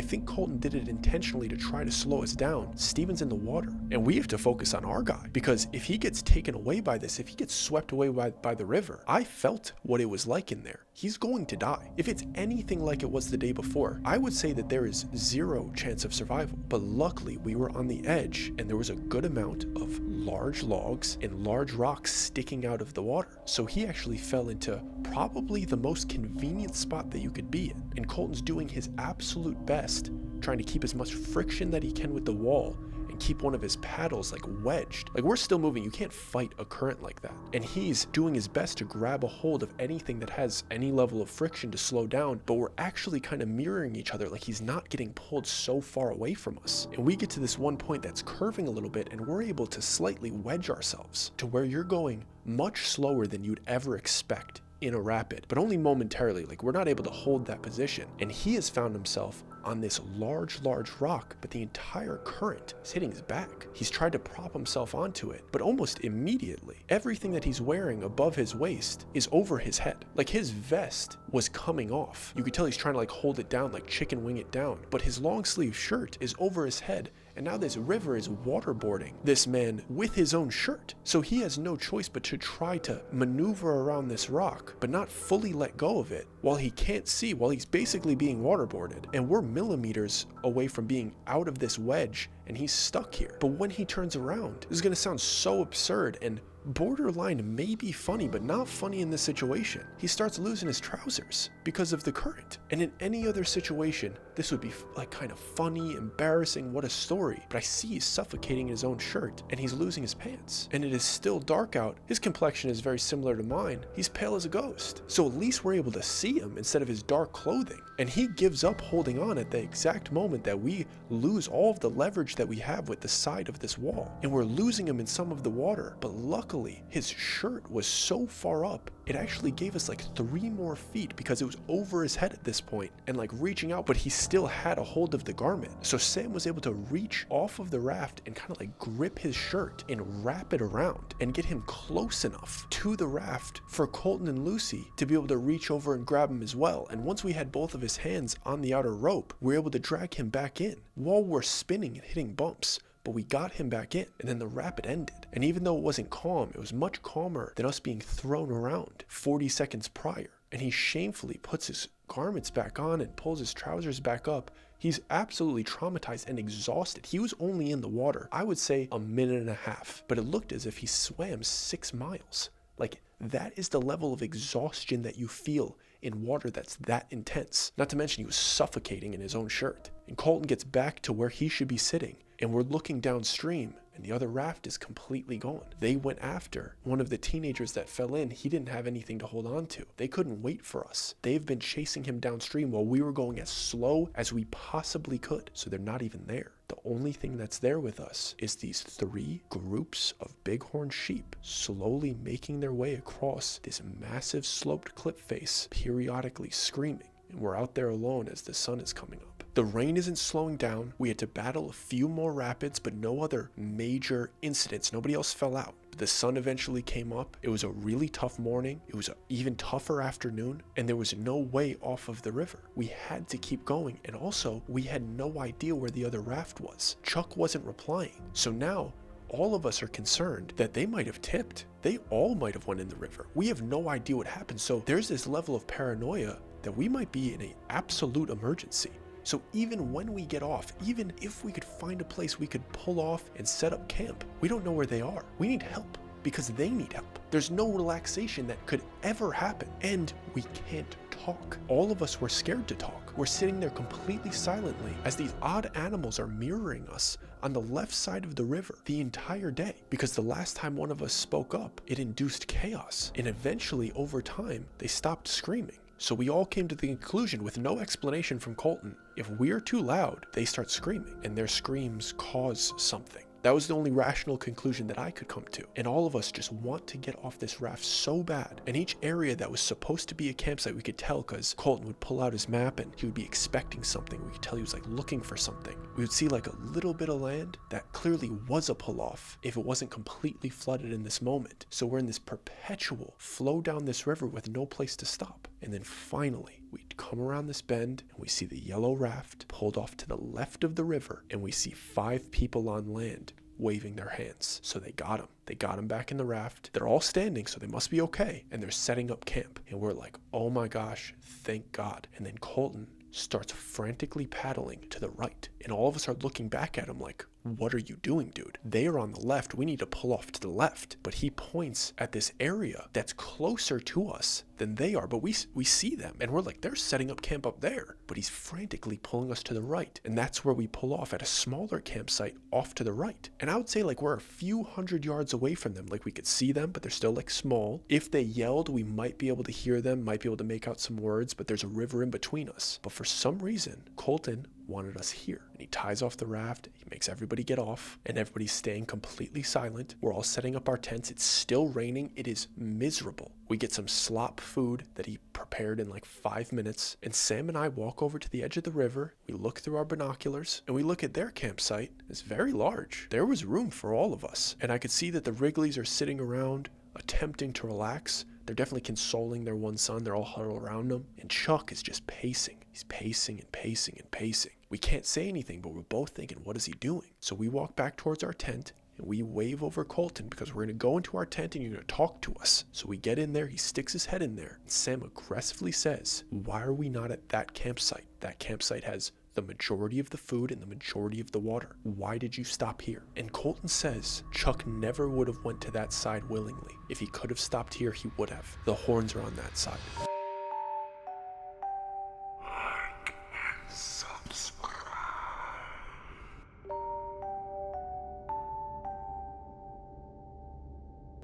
think Colton did it intentionally to try to slow us down. Steven's in the water, and we have to focus on our guy, because if he gets taken away by this, if he gets swept away by the river, I felt what it was like in there. He's going to die. If it's anything like it was the day before, I would say that there is 0 chance of survival. But luckily, we were on the edge, and there was a good amount of large logs and large rocks sticking out of the water. So he actually fell into probably the most convenient spot that you could be in. And Colton's doing his absolute best, trying to keep as much friction that he can with the wall and keep one of his paddles like wedged. Like, we're still moving. You can't fight a current like that. And he's doing his best to grab a hold of anything that has any level of friction to slow down, but we're actually kind of mirroring each other. Like, he's not getting pulled so far away from us. And we get to this one point that's curving a little bit, and we're able to slightly wedge ourselves to where you're going much slower than you'd ever expect in a rapid, but only momentarily. Like, we're not able to hold that position. And he has found himself on this large rock, but the entire current is hitting his back. He's tried to prop himself onto it, but almost immediately, everything that he's wearing above his waist is over his head. Like, his vest was coming off. You could tell he's trying to like hold it down, like chicken wing it down, but his long sleeve shirt is over his head. And now this river is waterboarding this man with his own shirt. So he has no choice but to try to maneuver around this rock, but not fully let go of it while he can't see, while he's basically being waterboarded. And we're millimeters away from being out of this wedge, and he's stuck here. But when he turns around, this is gonna sound so absurd and borderline maybe funny, but not funny in this situation. He starts losing his trousers because of the current. And in any other situation, this would be like kind of funny, embarrassing, what a story. But I see he's suffocating in his own shirt, and he's losing his pants. And it is still dark out. His complexion is very similar to mine. He's pale as a ghost. So at least we're able to see him instead of his dark clothing. And he gives up holding on at the exact moment that we lose all of the leverage that we have with the side of this wall. And we're losing him in some of the water. But luckily, his shirt was so far up, it actually gave us like 3 more feet because it was over his head at this point and like reaching out, but he still had a hold of the garment. So Sam was able to reach off of the raft and kind of like grip his shirt and wrap it around and get him close enough to the raft for Colton and Lucy to be able to reach over and grab him as well. And once we had both of his hands on the outer rope, we were able to drag him back in while we're spinning and hitting bumps. But we got him back in, and then the rapid ended. And even though it wasn't calm, it was much calmer than us being thrown around 40 seconds prior. And he shamefully puts his garments back on and pulls his trousers back up. He's absolutely traumatized and exhausted. He was only in the water, I would say, a minute and a half, but it looked as if he swam 6 miles. Like, that is the level of exhaustion that you feel in water that's that intense. Not to mention he was suffocating in his own shirt. And Colton gets back to where he should be sitting, and we're looking downstream, and the other raft is completely gone. They went after one of the teenagers that fell in. He didn't have anything to hold on to. They couldn't wait for us. They've been chasing him downstream while we were going as slow as we possibly could. So they're not even there. The only thing that's there with us is these 3 groups of bighorn sheep slowly making their way across this massive sloped cliff face, periodically screaming. And we're out there alone as the sun is coming up. The rain isn't slowing down. We had to battle a few more rapids, but no other major incidents. Nobody else fell out. The sun eventually came up. It was a really tough morning. It was an even tougher afternoon, and there was no way off of the river. We had to keep going, and also we had no idea where the other raft was. Chuck wasn't replying. So now all of us are concerned that they might have tipped. They all might have went in the river. We have no idea what happened. So there's this level of paranoia that we might be in an absolute emergency. So even when we get off, even if we could find a place we could pull off and set up camp, we don't know where they are. We need help because they need help. There's no relaxation that could ever happen, and we can't talk. All of us were scared to talk. We're sitting there completely silently as these odd animals are mirroring us on the left side of the river the entire day, because the last time one of us spoke up, it induced chaos, and eventually over time they stopped screaming. So we all came to the conclusion, with no explanation from Colton, if we're too loud, they start screaming, and their screams cause something. That was the only rational conclusion that I could come to. And all of us just want to get off this raft so bad. And each area that was supposed to be a campsite, we could tell because Colton would pull out his map and he would be expecting something. We could tell he was like looking for something. We would see like a little bit of land that clearly was a pull-off if it wasn't completely flooded in this moment. So we're in this perpetual flow down this river with no place to stop. And then finally, we'd come around this bend and we see the yellow raft pulled off to the left of the river, and we see 5 people on land waving their hands. So they got him. They got him back in the raft. They're all standing, so they must be okay. And they're setting up camp. And we're like, oh my gosh, thank God. And then Colton starts frantically paddling to the right. And all of us are looking back at him like, what are you doing, dude? They are on the left. We need to pull off to the left. But he points at this area that's closer to us than they are. But we see them and we're like, they're setting up camp up there. But he's frantically pulling us to the right. And that's where we pull off at a smaller campsite off to the right. And I would say like we're a few hundred yards away from them. Like we could see them, but they're still like small. If they yelled, we might be able to hear them, might be able to make out some words, but there's a river in between us. But for some reason, Colton wanted us here. And he ties off the raft, he makes everybody get off, and everybody's staying completely silent. We're all setting up our tents. It's still raining. It is miserable. We get some slop food that he prepared in like 5 minutes, and Sam and I walk over to the edge of the river. We look through our binoculars, and we look at their campsite. It's very large. There was room for all of us, and I could see that the Wrigleys are sitting around, attempting to relax. They're definitely consoling their one son. They're all huddled around him, and Chuck is just pacing. He's pacing and pacing and pacing. We can't say anything, but we're both thinking, what is he doing? So we walk back towards our tent, and we wave over Colton because we're going to go into our tent and you're going to talk to us. So we get in there, he sticks his head in there, and Sam aggressively says, why are we not at that campsite? That campsite has the majority of the food and the majority of the water. Why did you stop here? And Colton says Chuck never would have went to that side willingly. If he could have stopped here, he would have. The horns are on that side.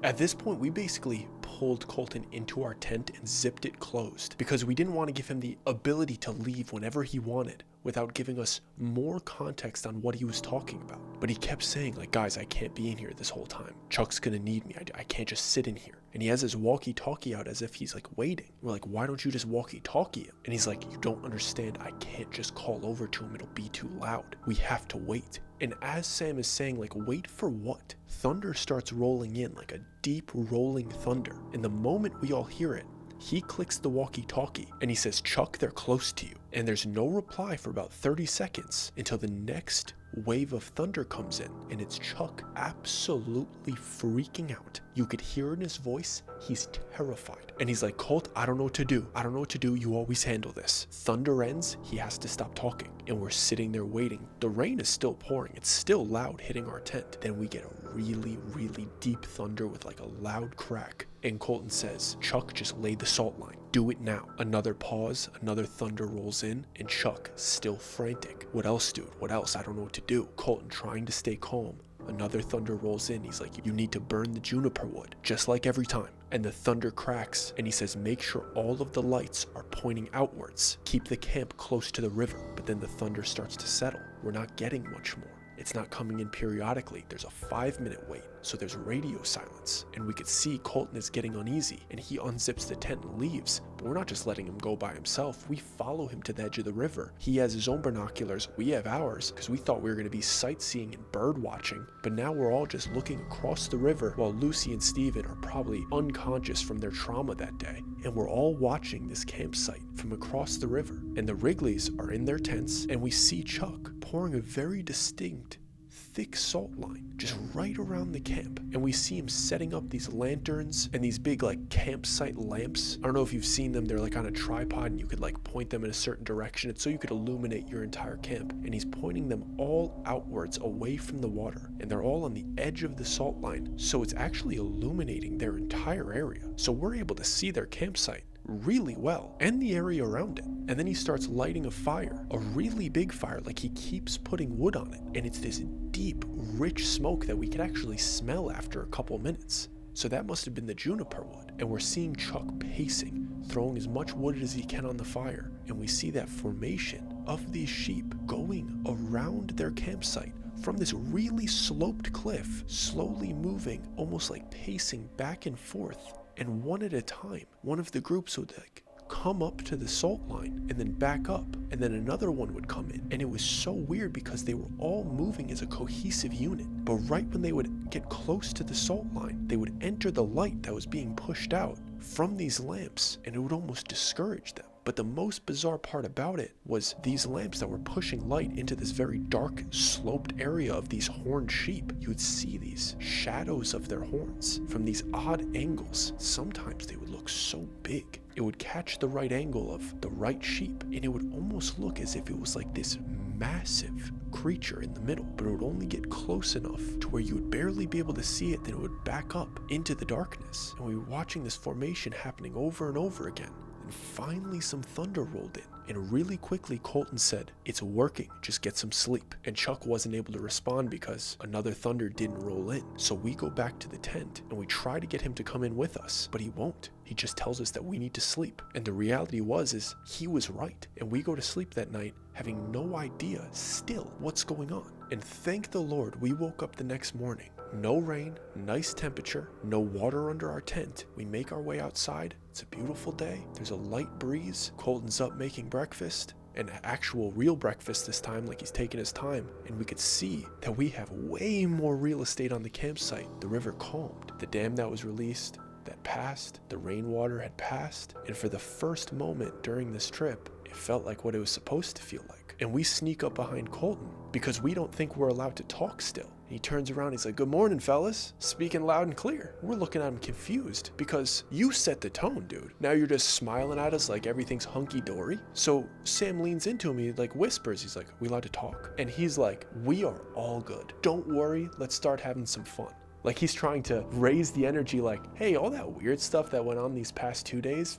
At this point, we basically pulled Colton into our tent and zipped it closed because we didn't want to give him the ability to leave whenever he wanted without giving us more context on what he was talking about. But he kept saying like, guys, I can't be in here this whole time. Chuck's gonna need me. I can't just sit in here. And he has his walkie-talkie out as if he's like waiting. We're like, why don't you just walkie-talkie him? And he's like, you don't understand. I can't just call over to him. It'll be too loud. We have to wait. And as Sam is saying, like, wait for what? Thunder starts rolling in, like a deep rolling thunder. And the moment we all hear it, he clicks the walkie-talkie and he says, Chuck, they're close to you. And there's no reply for about 30 seconds until the next wave of thunder comes in, and it's Chuck absolutely freaking out. You could hear in his voice, he's terrified. And he's like, Colt, I don't know what to do. I don't know what to do. You always handle this. Thunder ends, he has to stop talking. And we're sitting there waiting. The rain is still pouring. It's still loud hitting our tent. Then we get a really, really deep thunder with like a loud crack. And Colton says, Chuck, just lay the salt line. Do it now. Another pause, another thunder rolls in, and Chuck, still frantic. What else, dude? What else? I don't know what to do. Colton trying to stay calm. Another thunder rolls in. He's like, you need to burn the juniper wood, just like every time. And the thunder cracks, and he says, make sure all of the lights are pointing outwards. Keep the camp close to the river. But then the thunder starts to settle. We're not getting much more. It's not coming in periodically. There's a 5-minute wait, so there's radio silence. And we could see Colton is getting uneasy, and he unzips the tent and leaves. But we're not just letting him go by himself. We follow him to the edge of the river. He has his own binoculars. We have ours, because we thought we were going to be sightseeing and bird watching. But now we're all just looking across the river while Lucy and Steven are probably unconscious from their trauma that day. And we're all watching this campsite from across the river. And the Wrigleys are in their tents, and we see Chuck pouring a very distinct thick salt line just right around the camp. And we see him setting up these lanterns and these big like campsite lamps. I don't know if you've seen them. They're like on a tripod and you could like point them in a certain direction. It's so you could illuminate your entire camp. And he's pointing them all outwards away from the water. And they're all on the edge of the salt line. So it's actually illuminating their entire area. So we're able to see their campsite really well and the area around it. And then he starts lighting a fire, a really big fire, like he keeps putting wood on it. And it's this deep, rich smoke that we could actually smell after a couple minutes. So that must have been the juniper wood. And we're seeing Chuck pacing, throwing as much wood as he can on the fire. And we see that formation of these sheep going around their campsite from this really sloped cliff, slowly moving, almost like pacing back and forth. And one at a time, one of the groups would like come up to the salt line and then back up, and then another one would come in. And it was so weird because they were all moving as a cohesive unit. But right when they would get close to the salt line, they would enter the light that was being pushed out from these lamps, and it would almost discourage them. But the most bizarre part about it was these lamps that were pushing light into this very dark, sloped area of these horned sheep. You would see these shadows of their horns from these odd angles. Sometimes they would look so big. It would catch the right angle of the right sheep, and it would almost look as if it was like this massive creature in the middle, but it would only get close enough to where you would barely be able to see it, then it would back up into the darkness. And we were watching this formation happening over and over again. And finally some thunder rolled in, and really quickly Colton said, it's working, just get some sleep. And Chuck wasn't able to respond because another thunder didn't roll in. So we go back to the tent and we try to get him to come in with us, but he won't. He just tells us that we need to sleep. And the reality is he was right. And we go to sleep that night having no idea still what's going on. And thank the Lord we woke up the next morning. No rain, nice temperature, no water under our tent. We make our way outside. It's a beautiful day. There's a light breeze. Colton's up making breakfast. An actual real breakfast this time, like he's taking his time. And we could see that we have way more real estate on the campsite. The river calmed. The dam that was released, that passed, the rainwater had passed. And for the first moment during this trip, it felt like what it was supposed to feel like. And we sneak up behind Colton because we don't think we're allowed to talk still. He turns around, he's like, good morning, fellas. Speaking loud and clear. We're looking at him confused because you set the tone, dude. Now you're just smiling at us like everything's hunky-dory. So Sam leans into him, he like whispers, he's like, are we allowed to talk? And he's like, we are all good. Don't worry, let's start having some fun. Like he's trying to raise the energy like, hey, all that weird stuff that went on these past 2 days,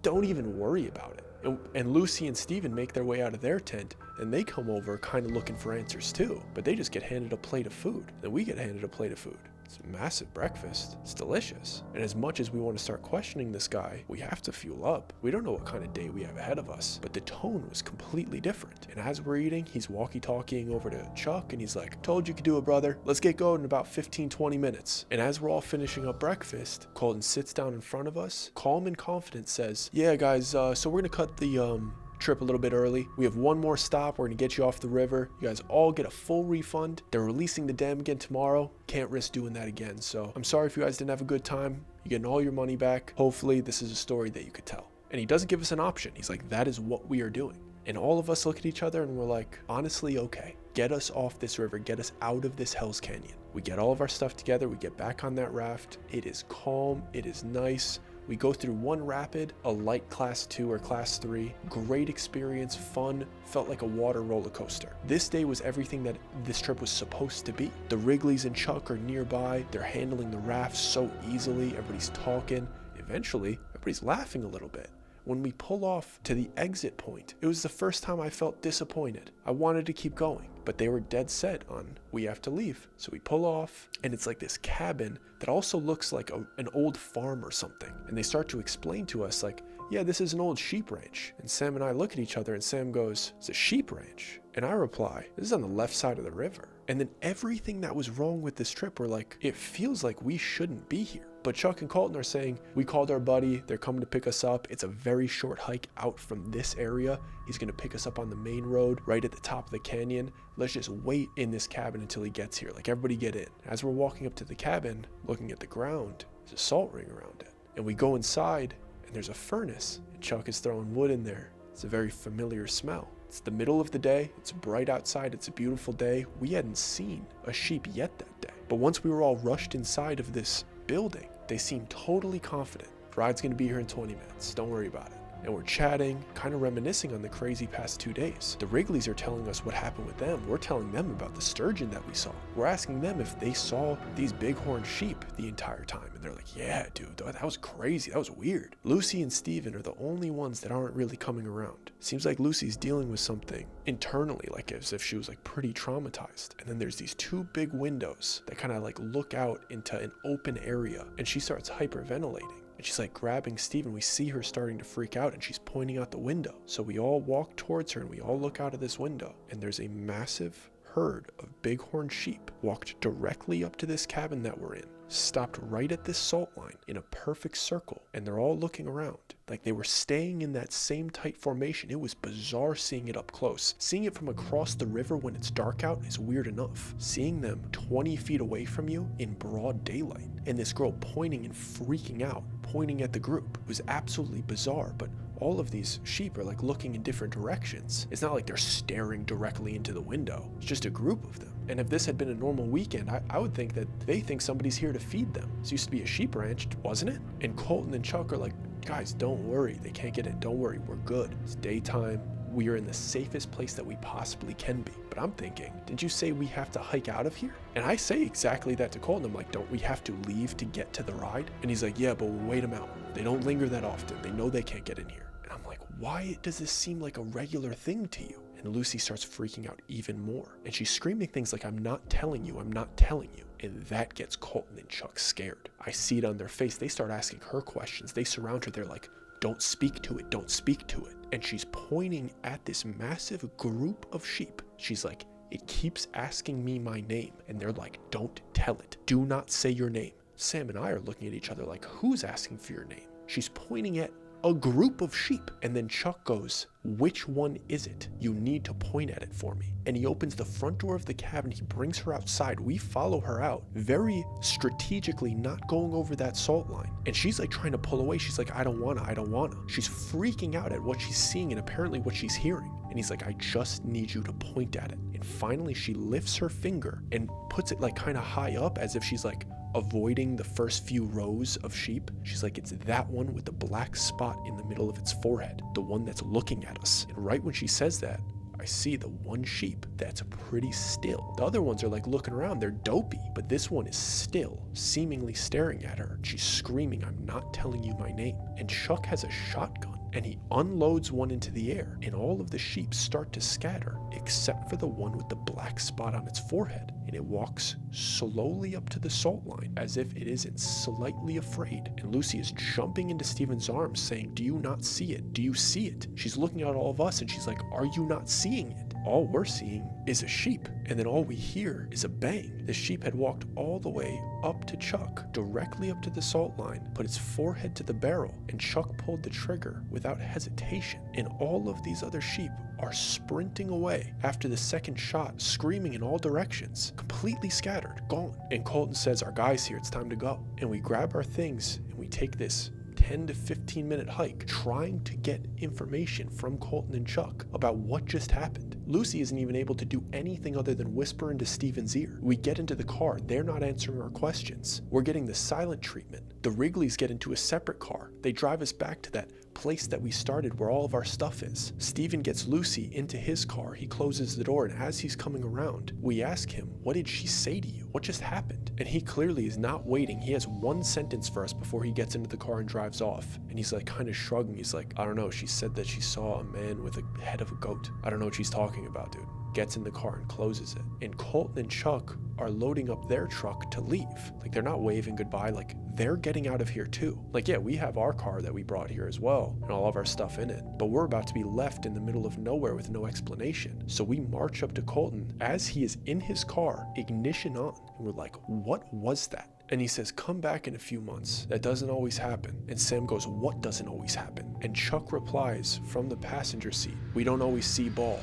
don't even worry about it. And Lucy and Steven make their way out of their tent, and they come over kind of looking for answers too, but they just get handed a plate of food. Then we get handed a plate of food. It's a massive breakfast. It's delicious. And as much as we want to start questioning this guy, we have to fuel up. We don't know what kind of day we have ahead of us, but the tone was completely different. And as we're eating, he's walkie-talkieing over to Chuck and he's like, told you could do it, brother. Let's get going in about 15-20 minutes. And as we're all finishing up breakfast, Colton sits down in front of us, calm and confident says, yeah guys, so we're gonna cut the trip a little bit early. We have one more stop. We're gonna get you off the river. You guys all get a full refund. They're releasing the dam again tomorrow. Can't risk doing that again. So I'm sorry if you guys didn't have a good time. You're getting all your money back. Hopefully this is a story that you could tell. And he doesn't give us an option. He's like, that is what we are doing. And all of us look at each other and we're like, honestly, okay, get us off this river, get us out of this Hell's Canyon. We get all of our stuff together. We get back on that raft. It is calm. It is nice. We go through one rapid, a light class 2 or class 3. Great experience, fun, felt like a water roller coaster. This day was everything that this trip was supposed to be. The Wrigleys and Chuck are nearby. They're handling the raft so easily. Everybody's talking. Eventually, everybody's laughing a little bit. When we pull off to the exit point, it was the first time I felt disappointed. I wanted to keep going, but they were dead set on, we have to leave. So we pull off, and it's like this cabin that also looks like an old farm or something. And they start to explain to us like, yeah, this is an old sheep ranch. And Sam and I look at each other and Sam goes, it's a sheep ranch? And I reply, this is on the left side of the river. And then everything that was wrong with this trip, we're like, it feels like we shouldn't be here. But Chuck and Colton are saying, we called our buddy, they're coming to pick us up. It's a very short hike out from this area. He's gonna pick us up on the main road, right at the top of the canyon. Let's just wait in this cabin until he gets here. Like, everybody get in. As we're walking up to the cabin, looking at the ground, there's a salt ring around it. And we go inside, and there's a furnace, and Chuck is throwing wood in there. It's a very familiar smell. It's the middle of the day, it's bright outside, it's a beautiful day. We hadn't seen a sheep yet that day. But once we were all rushed inside of this building, they seemed totally confident. Ride's gonna be here in 20 minutes, don't worry about it. And we're chatting, kind of reminiscing on the crazy past 2 days. The Wrigleys are telling us what happened with them. We're telling them about the sturgeon that we saw. We're asking them if they saw these bighorn sheep the entire time. And they're like, yeah, dude, that was crazy. That was weird. Lucy and Steven are the only ones that aren't really coming around. Seems like Lucy's dealing with something internally, like as if she was like pretty traumatized. And then there's these 2 big windows that kind of like look out into an open area. And she starts hyperventilating. And she's like grabbing Steven. We see her starting to freak out and she's pointing out the window. So we all walk towards her and we all look out of this window. And there's a massive herd of bighorn sheep walked directly up to this cabin that we're in, stopped right at this salt line in a perfect circle. And they're all looking around like they were staying in that same tight formation. It was bizarre seeing it up close. Seeing it from across the river when it's dark out is weird enough. Seeing them 20 feet away from you in broad daylight and this girl pointing and freaking out, pointing at the group, was absolutely bizarre. But all of these sheep are like looking in different directions. It's not like they're staring directly into the window. It's just a group of them. And if this had been a normal weekend, I would think that they think somebody's here to feed them. This used to be a sheep ranch, wasn't it? And Colton and Chuck are like, guys, don't worry. They can't get in. Don't worry. We're good. It's daytime. We are in the safest place that we possibly can be. But I'm thinking, didn't you say we have to hike out of here? And I say exactly that to Colton. I'm like, don't we have to leave to get to the ride? And he's like, yeah, but we'll wait them out. They don't linger that often. They know they can't get in here. And I'm like, why does this seem like a regular thing to you? And Lucy starts freaking out even more. And she's screaming things like, I'm not telling you, I'm not telling you. And that gets Colton and Chuck scared. I see it on their face. They start asking her questions. They surround her. They're like, don't speak to it, don't speak to it. And she's pointing at this massive group of sheep. She's like, it keeps asking me my name. And they're like, don't tell it. Do not say your name. Sam and I are looking at each other like, who's asking for your name? She's pointing at a group of sheep. And then Chuck goes, which one is it? You need to point at it for me. And he opens the front door of the cabin. He brings her outside. We follow her out, very strategically not going over that salt line. And she's like trying to pull away. She's like, I don't wanna. She's freaking out at what she's seeing and apparently what she's hearing. And he's like, I just need you to point at it. And finally she lifts her finger and puts it like kind of high up as if she's like avoiding the first few rows of sheep. She's like, it's that one with the black spot in the middle of its forehead, the one that's looking at us. And right when she says that, I see the one sheep that's pretty still. The other ones are like looking around, they're dopey, but this one is still, seemingly staring at her. She's screaming, I'm not telling you my name. And Chuck has a shotgun. and he unloads one into the air, and all of the sheep start to scatter except for the one with the black spot on its forehead, and it walks slowly up to the salt line as if it isn't slightly afraid. And Lucy is jumping into Steven's arms saying, "Do you not see it? Do you see it?" She's looking at all of us and she's like, "Are you not seeing it?" All we're seeing is a sheep, and then all we hear is a bang. The sheep had walked all the way up to Chuck, directly up to the salt line, put its forehead to the barrel, and Chuck pulled the trigger without hesitation. And all of these other sheep are sprinting away after the second shot, screaming in all directions, completely scattered, gone. And Colton says, "Our guy's here, it's time to go." And we grab our things and we take this 10 to 15 minute hike trying to get information from Colton and Chuck about what just happened. Lucy isn't even able to do anything other than whisper into Steven's ear. We get into the car, they're not answering our questions. We're getting the silent treatment. The Wrigleys get into a separate car. They drive us back to that place that we started where all of our stuff is. Steven gets Lucy into his car. He closes the door, and as he's coming around, we ask him, "What did she say to you? What just happened?" And he clearly is not waiting. He has one sentence for us before he gets into the car and drives off. And he's like kind of shrugging. He's like, "I don't know. She said that she saw a man with a head of a goat. I don't know what she's talking about, dude." Gets in the car and closes it. And Colton and Chuck are loading up their truck to leave. Like, they're not waving goodbye. Like, they're getting out of here too. Like, yeah, we have our car that we brought here as well and all of our stuff in it, but we're about to be left in the middle of nowhere with no explanation. So we march up to Colton as he is in his car, ignition on, and we're like, "What was that?" And he says, "Come back in a few months. That doesn't always happen." And Sam goes, "What doesn't always happen?" And Chuck replies from the passenger seat, "We don't always see ball."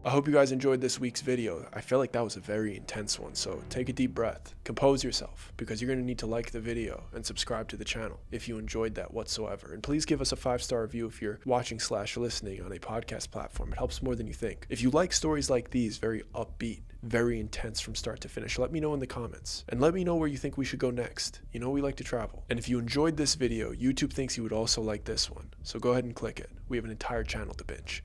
I hope you guys enjoyed this week's video. I feel like that was a very intense one, so take a deep breath, compose yourself, because you're going to need to like the video and subscribe to the channel if you enjoyed that whatsoever. And please give us a 5-star review if you're watching/listening on a podcast platform. It helps more than you think. If you like stories like these, very upbeat, very intense from start to finish, let me know in the comments. And let me know where you think we should go next. You know we like to travel. And if you enjoyed this video, YouTube thinks you would also like this one. So go ahead and click it. We have an entire channel to binge.